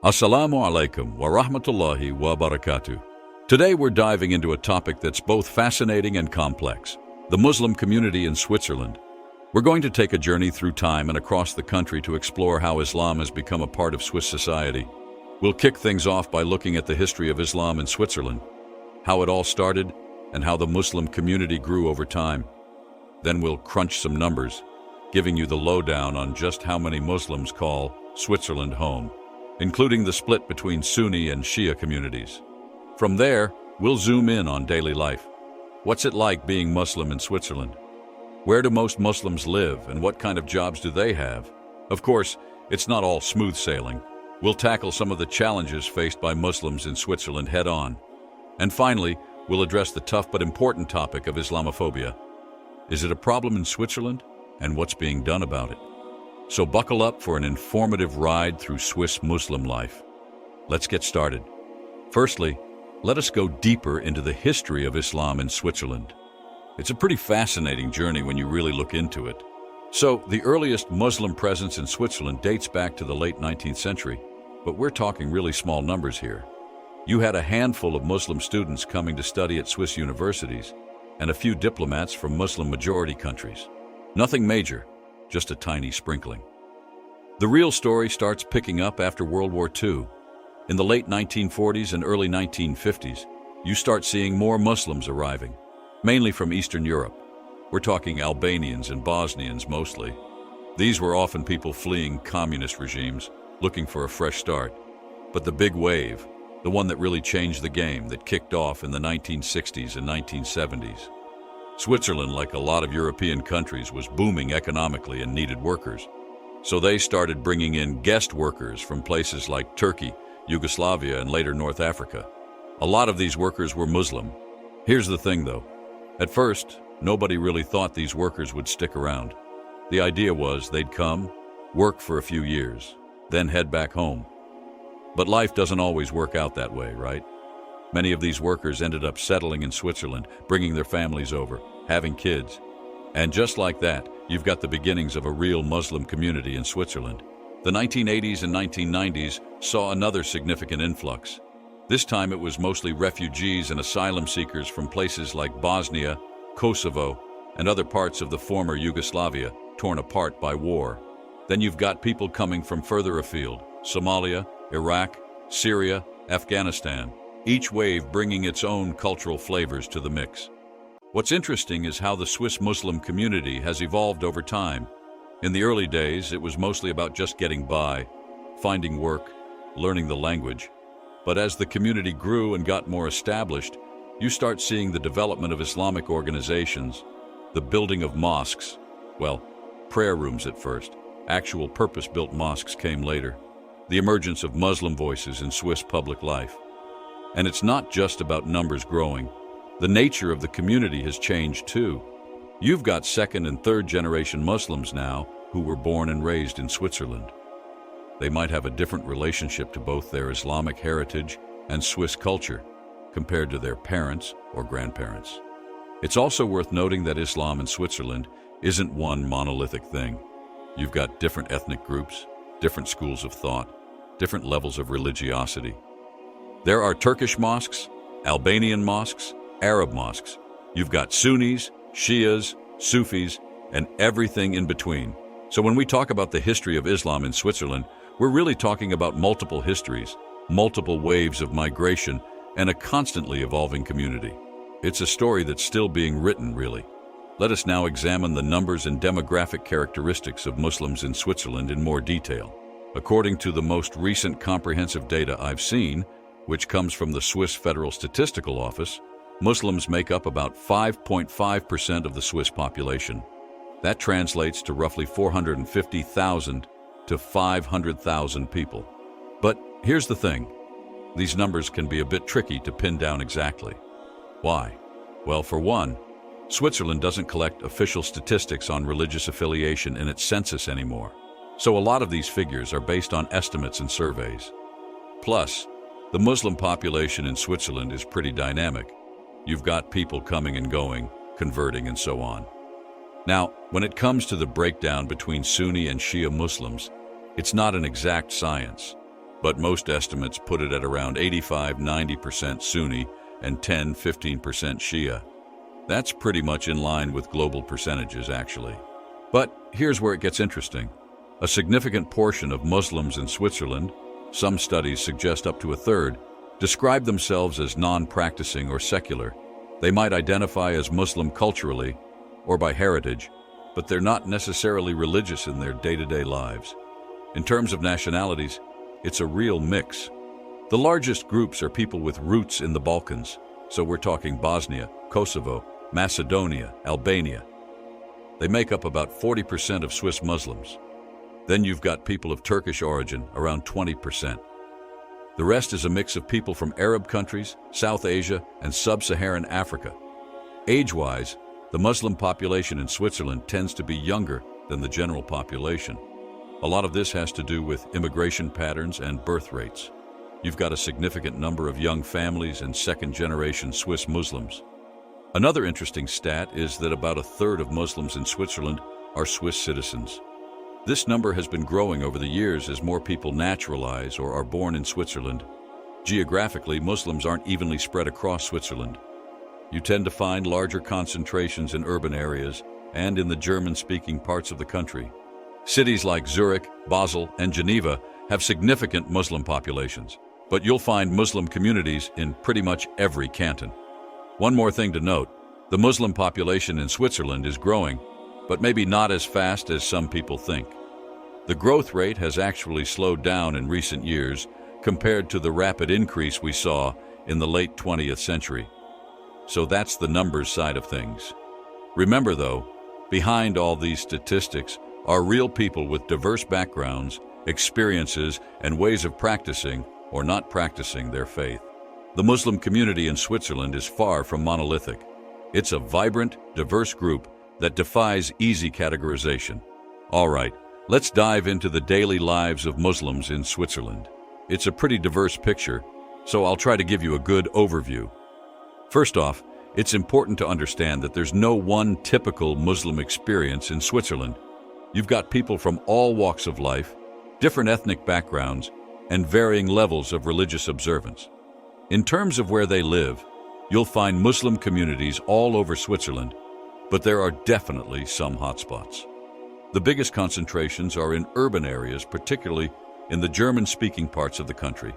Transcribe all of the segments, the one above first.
Assalamu alaikum wa rahmatullahi wa barakatuh. Today we're diving into a topic that's both fascinating and complex: the Muslim community in Switzerland. We're going to take a journey through time and across the country to explore how Islam has become a part of Swiss society. We'll kick things off by looking at the history of Islam in Switzerland, how it all started, and how the Muslim community grew over time. Then we'll crunch some numbers, giving you the lowdown on just how many Muslims call Switzerland home, including the split between Sunni and Shia communities. From there, we'll zoom in on daily life. What's it like being Muslim in Switzerland? Where do most Muslims live, and what kind of jobs do they have? Of course, it's not all smooth sailing. We'll tackle some of the challenges faced by Muslims in Switzerland head-on. And finally, we'll address the tough but important topic of Islamophobia. Is it a problem in Switzerland, and what's being done about it? So buckle up for an informative ride through Swiss Muslim life. Let's get started. Firstly, let us go deeper into the history of Islam in Switzerland. It's a pretty fascinating journey when you really look into it. So, the earliest Muslim presence in Switzerland dates back to the late 19th century, but we're talking really small numbers here. You had a handful of Muslim students coming to study at Swiss universities, and a few diplomats from Muslim-majority countries. Nothing major, just a tiny sprinkling. The real story starts picking up after World War II. In the late 1940s and early 1950s, you start seeing more Muslims arriving, mainly from Eastern Europe. We're talking Albanians and Bosnians mostly. These were often people fleeing communist regimes, looking for a fresh start. But the big wave, the one that really changed the game, that kicked off in the 1960s and 1970s. Switzerland, like a lot of European countries, was booming economically and needed workers. So they started bringing in guest workers from places like Turkey, Yugoslavia, and later North Africa. A lot of these workers were Muslim. Here's the thing though. At first, nobody really thought these workers would stick around. The idea was they'd come, work for a few years, then head back home. But life doesn't always work out that way, right? Many of these workers ended up settling in Switzerland, bringing their families over, having kids. And just like that, you've got the beginnings of a real Muslim community in Switzerland. The 1980s and 1990s saw another significant influx. This time it was mostly refugees and asylum seekers from places like Bosnia, Kosovo, and other parts of the former Yugoslavia, torn apart by war. Then you've got people coming from further afield: Somalia, Iraq, Syria, Afghanistan, each wave bringing its own cultural flavors to the mix. What's interesting is how the Swiss Muslim community has evolved over time. In the early days, it was mostly about just getting by, finding work, learning the language. But as the community grew and got more established, you start seeing the development of Islamic organizations, the building of mosques, well, prayer rooms at first. Actual purpose-built mosques came later. The emergence of Muslim voices in Swiss public life. And it's not just about numbers growing. The nature of the community has changed too. You've got second and third generation Muslims now who were born and raised in Switzerland. They might have a different relationship to both their Islamic heritage and Swiss culture compared to their parents or grandparents. It's also worth noting that Islam in Switzerland isn't one monolithic thing. You've got different ethnic groups, different schools of thought, different levels of religiosity. There are Turkish mosques, Albanian mosques, Arab mosques. You've got Sunnis, Shias, Sufis, and everything in between. So when we talk about the history of Islam in Switzerland, we're really talking about multiple histories, multiple waves of migration, and a constantly evolving community. It's a story that's still being written, really. Let us now examine the numbers and demographic characteristics of Muslims in Switzerland in more detail. According to the most recent comprehensive data I've seen, which comes from the Swiss Federal Statistical Office, Muslims make up about 5.5% of the Swiss population. That translates to roughly 450,000 to 500,000 people. But here's the thing. These numbers can be a bit tricky to pin down exactly. Why? Well, for one, Switzerland doesn't collect official statistics on religious affiliation in its census anymore. So a lot of these figures are based on estimates and surveys. Plus, the Muslim population in Switzerland is pretty dynamic. You've got people coming and going, converting, and so on. Now, when it comes to the breakdown between Sunni and Shia Muslims, it's not an exact science. but most estimates put it at around 85–90% Sunni and 10–15% Shia. That's pretty much in line with global percentages, actually. But here's where it gets interesting. A significant portion of Muslims in Switzerland, some studies suggest up to a third, describe themselves as non-practicing or secular. They might identify as Muslim culturally or by heritage, but they're not necessarily religious in their day-to-day lives. In terms of nationalities, it's a real mix. The largest groups are people with roots in the Balkans, so we're talking Bosnia, Kosovo, Macedonia, Albania. They make up about 40% of Swiss Muslims. Then you've got people of Turkish origin, around 20%. The rest is a mix of people from Arab countries, South Asia, and Sub-Saharan Africa. Age-wise, the Muslim population in Switzerland tends to be younger than the general population. A lot of this has to do with immigration patterns and birth rates. You've got a significant number of young families and second-generation Swiss Muslims. Another interesting stat is that about a third of Muslims in Switzerland are Swiss citizens. This number has been growing over the years as more people naturalize or are born in Switzerland. Geographically, Muslims aren't evenly spread across Switzerland. You tend to find larger concentrations in urban areas and in the German-speaking parts of the country. Cities like Zurich, Basel, and Geneva have significant Muslim populations, but you'll find Muslim communities in pretty much every canton. One more thing to note, the Muslim population in Switzerland is growing, but maybe not as fast as some people think. The growth rate has actually slowed down in recent years compared to the rapid increase we saw in the late 20th century. So that's the numbers side of things. Remember though, behind all these statistics are real people with diverse backgrounds, experiences, and ways of practicing or not practicing their faith. The Muslim community in Switzerland is far from monolithic. It's a vibrant, diverse group that defies easy categorization. All right, let's dive into the daily lives of Muslims in Switzerland. It's a pretty diverse picture, so I'll try to give you a good overview. First off, it's important to understand that there's no one typical Muslim experience in Switzerland. You've got people from all walks of life, different ethnic backgrounds, and varying levels of religious observance. In terms of where they live, you'll find Muslim communities all over Switzerland, but there are definitely some hotspots. The biggest concentrations are in urban areas, particularly in the German-speaking parts of the country.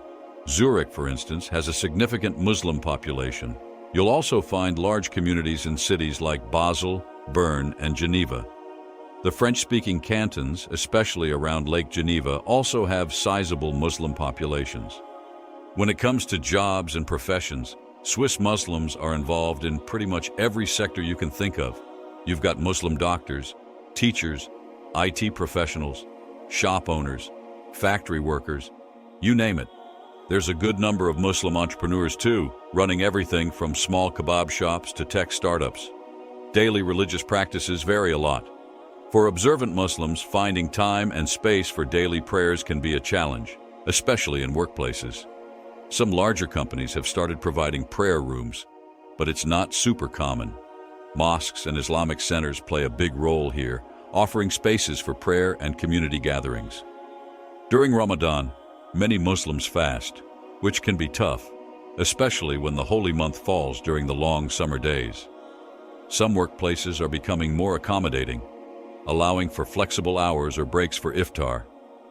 Zurich, for instance, has a significant Muslim population. You'll also find large communities in cities like Basel, Bern, and Geneva. The French-speaking cantons, especially around Lake Geneva, also have sizable Muslim populations. When it comes to jobs and professions, Swiss Muslims are involved in pretty much every sector you can think of. You've got Muslim doctors, teachers, IT professionals, shop owners, factory workers, you name it. There's a good number of Muslim entrepreneurs too, running everything from small kebab shops to tech startups. Daily religious practices vary a lot. For observant Muslims, finding time and space for daily prayers can be a challenge, especially in workplaces. Some larger companies have started providing prayer rooms, but it's not super common. Mosques and Islamic centers play a big role here, offering spaces for prayer and community gatherings. During Ramadan, many Muslims fast, which can be tough, especially when the holy month falls during the long summer days. Some workplaces are becoming more accommodating, allowing for flexible hours or breaks for iftar,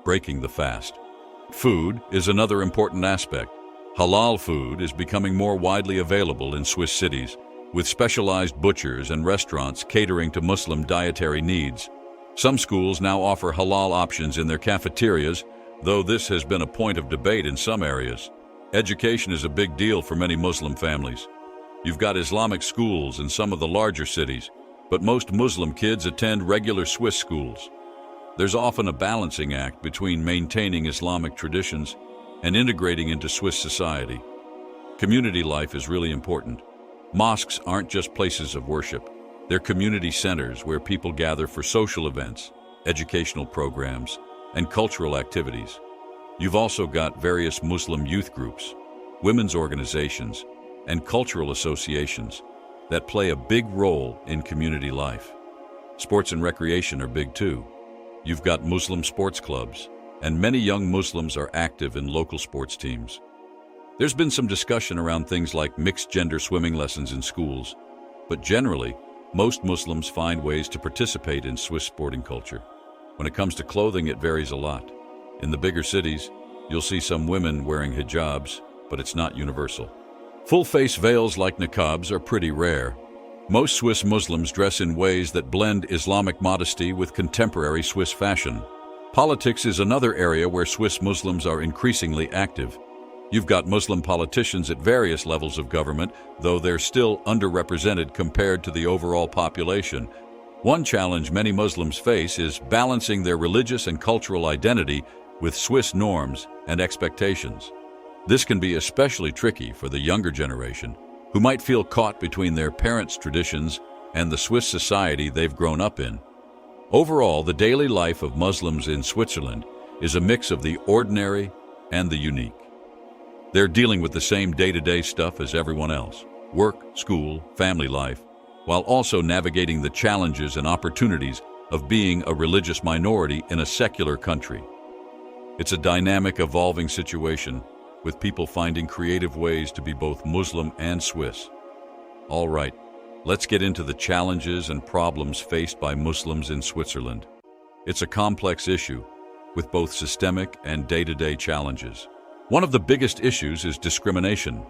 breaking the fast. Food is another important aspect. Halal food is becoming more widely available in Swiss cities, with specialized butchers and restaurants catering to Muslim dietary needs. Some schools now offer halal options in their cafeterias, though this has been a point of debate in some areas. Education is a big deal for many Muslim families. You've got Islamic schools in some of the larger cities, but most Muslim kids attend regular Swiss schools. There's often a balancing act between maintaining Islamic traditions and integrating into Swiss society. Community life is really important. Mosques aren't just places of worship. They're community centers where people gather for social events, educational programs, and cultural activities. You've also got various Muslim youth groups, women's organizations, and cultural associations that play a big role in community life. Sports and recreation are big too. You've got Muslim sports clubs, and many young Muslims are active in local sports teams. There's been some discussion around things like mixed-gender swimming lessons in schools, but generally, most Muslims find ways to participate in Swiss sporting culture. When it comes to clothing, it varies a lot. In the bigger cities, you'll see some women wearing hijabs, but it's not universal. Full-face veils like niqabs are pretty rare. Most Swiss Muslims dress in ways that blend Islamic modesty with contemporary Swiss fashion. Politics is another area where Swiss Muslims are increasingly active. You've got Muslim politicians at various levels of government, though they're still underrepresented compared to the overall population. One challenge many Muslims face is balancing their religious and cultural identity with Swiss norms and expectations. This can be especially tricky for the younger generation, who might feel caught between their parents' traditions and the Swiss society they've grown up in. Overall, the daily life of Muslims in Switzerland is a mix of the ordinary and the unique. They're dealing with the same day-to-day stuff as everyone else: work, school, family life, while also navigating the challenges and opportunities of being a religious minority in a secular country. It's a dynamic, evolving situation, with people finding creative ways to be both Muslim and Swiss. All right, let's get into the challenges and problems faced by Muslims in Switzerland. It's a complex issue, with both systemic and day-to-day challenges. One of the biggest issues is discrimination.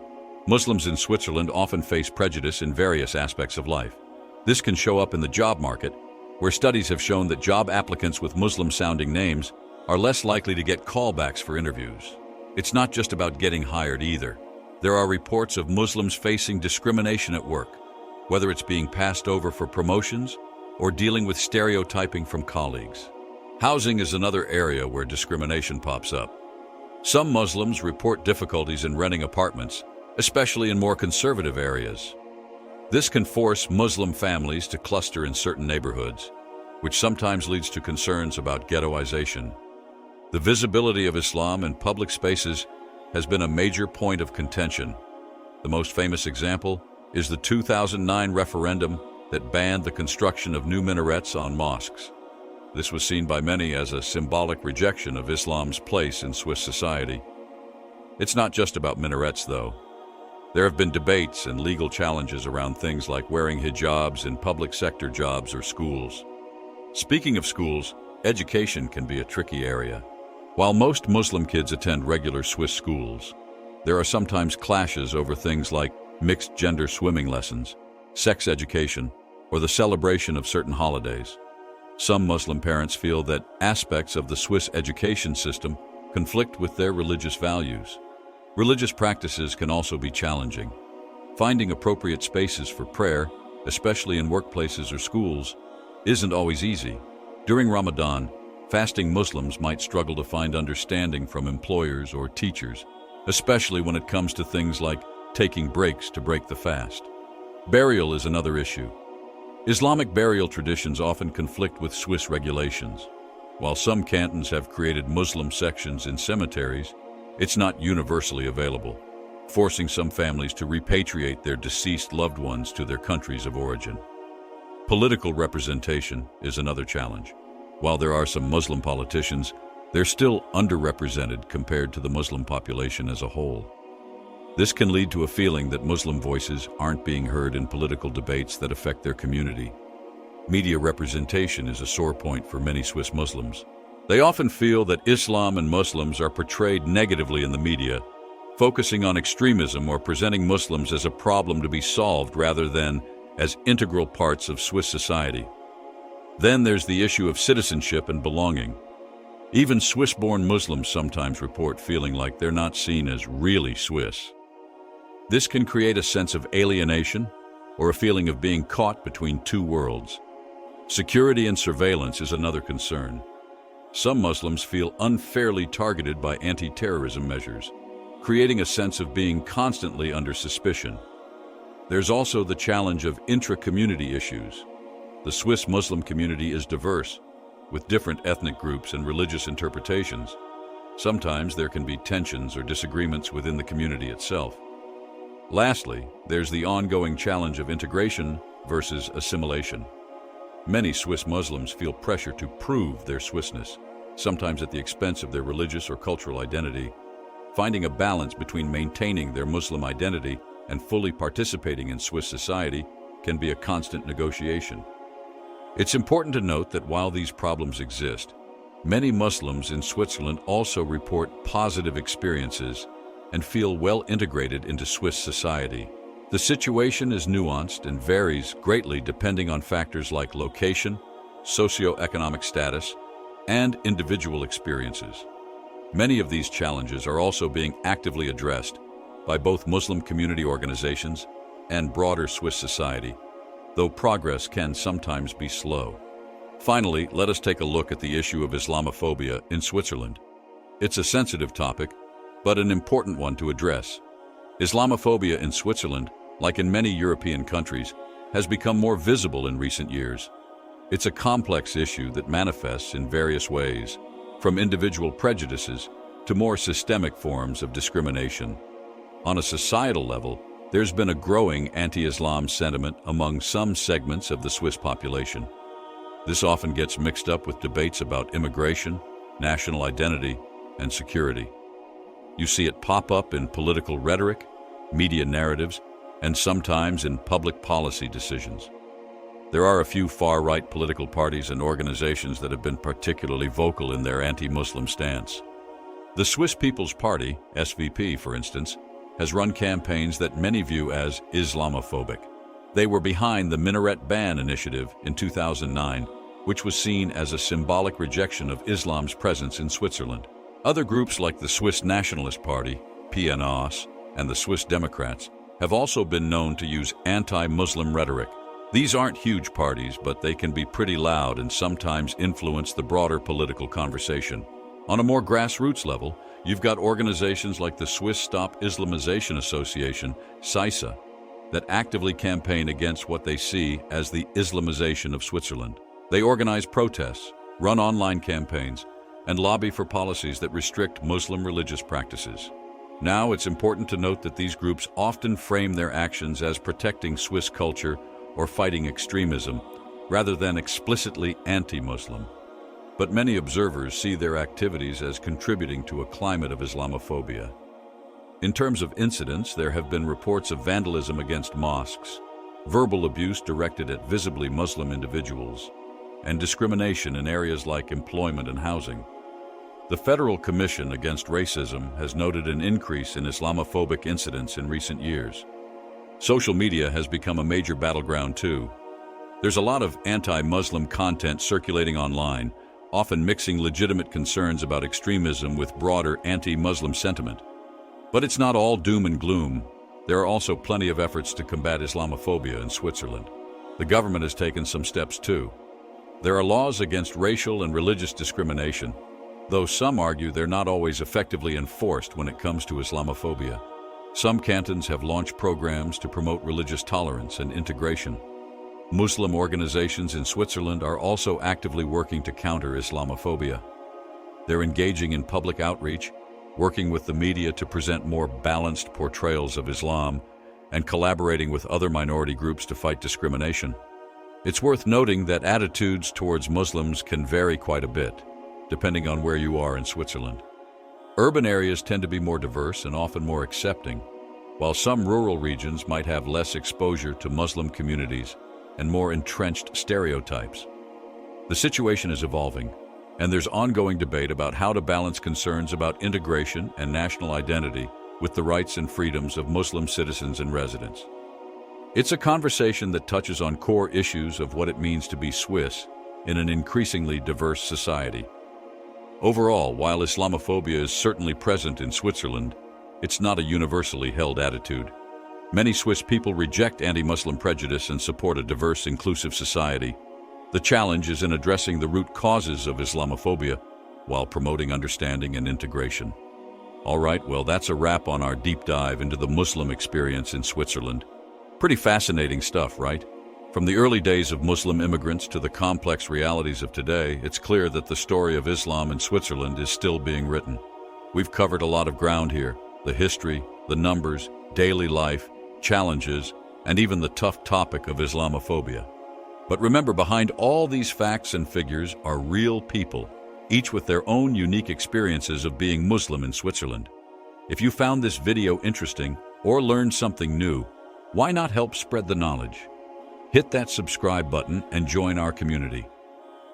Muslims in Switzerland often face prejudice in various aspects of life. This can show up in the job market, where studies have shown that job applicants with Muslim-sounding names are less likely to get callbacks for interviews. It's not just about getting hired either. There are reports of Muslims facing discrimination at work, whether it's being passed over for promotions or dealing with stereotyping from colleagues. Housing is another area where discrimination pops up. Some Muslims report difficulties in renting apartments, especially in more conservative areas. This can force Muslim families to cluster in certain neighborhoods, which sometimes leads to concerns about ghettoization. The visibility of Islam in public spaces has been a major point of contention. The most famous example is the 2009 referendum that banned the construction of new minarets on mosques. This was seen by many as a symbolic rejection of Islam's place in Swiss society. It's not just about minarets, though. There have been debates and legal challenges around things like wearing hijabs in public sector jobs or schools. Speaking of schools, education can be a tricky area. While most Muslim kids attend regular Swiss schools, there are sometimes clashes over things like mixed-gender swimming lessons, sex education, or the celebration of certain holidays. Some Muslim parents feel that aspects of the Swiss education system conflict with their religious values. Religious practices can also be challenging. Finding appropriate spaces for prayer, especially in workplaces or schools, isn't always easy. During Ramadan, fasting Muslims might struggle to find understanding from employers or teachers, especially when it comes to things like taking breaks to break the fast. Burial is another issue. Islamic burial traditions often conflict with Swiss regulations. While some cantons have created Muslim sections in cemeteries, it's not universally available, forcing some families to repatriate their deceased loved ones to their countries of origin. Political representation is another challenge. While there are some Muslim politicians, they're still underrepresented compared to the Muslim population as a whole. This can lead to a feeling that Muslim voices aren't being heard in political debates that affect their community. Media representation is a sore point for many Swiss Muslims. They often feel that Islam and Muslims are portrayed negatively in the media, focusing on extremism or presenting Muslims as a problem to be solved rather than as integral parts of Swiss society. Then there's the issue of citizenship and belonging. Even Swiss-born Muslims sometimes report feeling like they're not seen as really Swiss. This can create a sense of alienation or a feeling of being caught between two worlds. Security and surveillance is another concern. Some Muslims feel unfairly targeted by anti-terrorism measures, creating a sense of being constantly under suspicion. There's also the challenge of intra-community issues. The Swiss Muslim community is diverse, with different ethnic groups and religious interpretations. Sometimes there can be tensions or disagreements within the community itself. Lastly, there's the ongoing challenge of integration versus assimilation. Many Swiss Muslims feel pressure to prove their Swissness, sometimes at the expense of their religious or cultural identity. Finding a balance between maintaining their Muslim identity and fully participating in Swiss society can be a constant negotiation. It's important to note that while these problems exist, many Muslims in Switzerland also report positive experiences and feel well integrated into Swiss society. The situation is nuanced and varies greatly depending on factors like location, socioeconomic status, and individual experiences. Many of these challenges are also being actively addressed by both Muslim community organizations and broader Swiss society, though progress can sometimes be slow. Finally, let us take a look at the issue of Islamophobia in Switzerland. It's a sensitive topic, but an important one to address. Islamophobia in Switzerland, like in many European countries, has become more visible in recent years. It's a complex issue that manifests in various ways, from individual prejudices to more systemic forms of discrimination. On a societal level, there's been a growing anti-Islam sentiment among some segments of the Swiss population. This often gets mixed up with debates about immigration, national identity, and security. You see it pop up in political rhetoric, media narratives, and sometimes in public policy decisions. There are a few far-right political parties and organizations that have been particularly vocal in their anti-Muslim stance. The Swiss People's Party, SVP, for instance, has run campaigns that many view as Islamophobic. They were behind the minaret ban initiative in 2009, which was seen as a symbolic rejection of Islam's presence in Switzerland. Other groups like the Swiss Nationalist Party, PNAS, and the Swiss Democrats have also been known to use anti-Muslim rhetoric. These aren't huge parties, but they can be pretty loud and sometimes influence the broader political conversation. On a more grassroots level, you've got organizations like the Swiss Stop Islamization Association, SISA, that actively campaign against what they see as the Islamization of Switzerland. They organize protests, run online campaigns, and lobby for policies that restrict Muslim religious practices. Now, it's important to note that these groups often frame their actions as protecting Swiss culture or fighting extremism, rather than explicitly anti-Muslim. But many observers see their activities as contributing to a climate of Islamophobia. In terms of incidents, there have been reports of vandalism against mosques, verbal abuse directed at visibly Muslim individuals, and discrimination in areas like employment and housing. The Federal Commission Against Racism has noted an increase in Islamophobic incidents in recent years. Social media has become a major battleground too. There's a lot of anti-Muslim content circulating online, often mixing legitimate concerns about extremism with broader anti-Muslim sentiment. But it's not all doom and gloom. There are also plenty of efforts to combat Islamophobia in Switzerland. The government has taken some steps too. There are laws against racial and religious discrimination, though some argue they're not always effectively enforced when it comes to Islamophobia. Some cantons have launched programs to promote religious tolerance and integration. Muslim organizations in Switzerland are also actively working to counter Islamophobia. They're engaging in public outreach, working with the media to present more balanced portrayals of Islam, and collaborating with other minority groups to fight discrimination. It's worth noting that attitudes towards Muslims can vary quite a bit, depending on where you are in Switzerland. Urban areas tend to be more diverse and often more accepting, while some rural regions might have less exposure to Muslim communities and more entrenched stereotypes. The situation is evolving, and there's ongoing debate about how to balance concerns about integration and national identity with the rights and freedoms of Muslim citizens and residents. It's a conversation that touches on core issues of what it means to be Swiss in an increasingly diverse society. Overall, while Islamophobia is certainly present in Switzerland, it's not a universally held attitude. Many Swiss people reject anti-Muslim prejudice and support a diverse, inclusive society. The challenge is in addressing the root causes of Islamophobia while promoting understanding and integration. All right, well, that's a wrap on our deep dive into the Muslim experience in Switzerland. Pretty fascinating stuff, right? From the early days of Muslim immigrants to the complex realities of today, it's clear that the story of Islam in Switzerland is still being written. We've covered a lot of ground here: the history, the numbers, daily life, challenges, and even the tough topic of Islamophobia. But remember, behind all these facts and figures are real people, each with their own unique experiences of being Muslim in Switzerland. If you found this video interesting or learned something new, why not help spread the knowledge? Hit that subscribe button and join our community.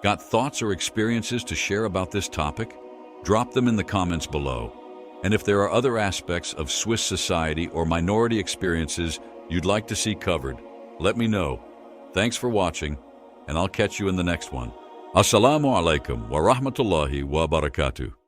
Got thoughts or experiences to share about this topic? Drop them in the comments below. And if there are other aspects of Swiss society or minority experiences you'd like to see covered, let me know. Thanks for watching, and I'll catch you in the next one. Assalamu alaikum wa rahmatullahi wa barakatuh.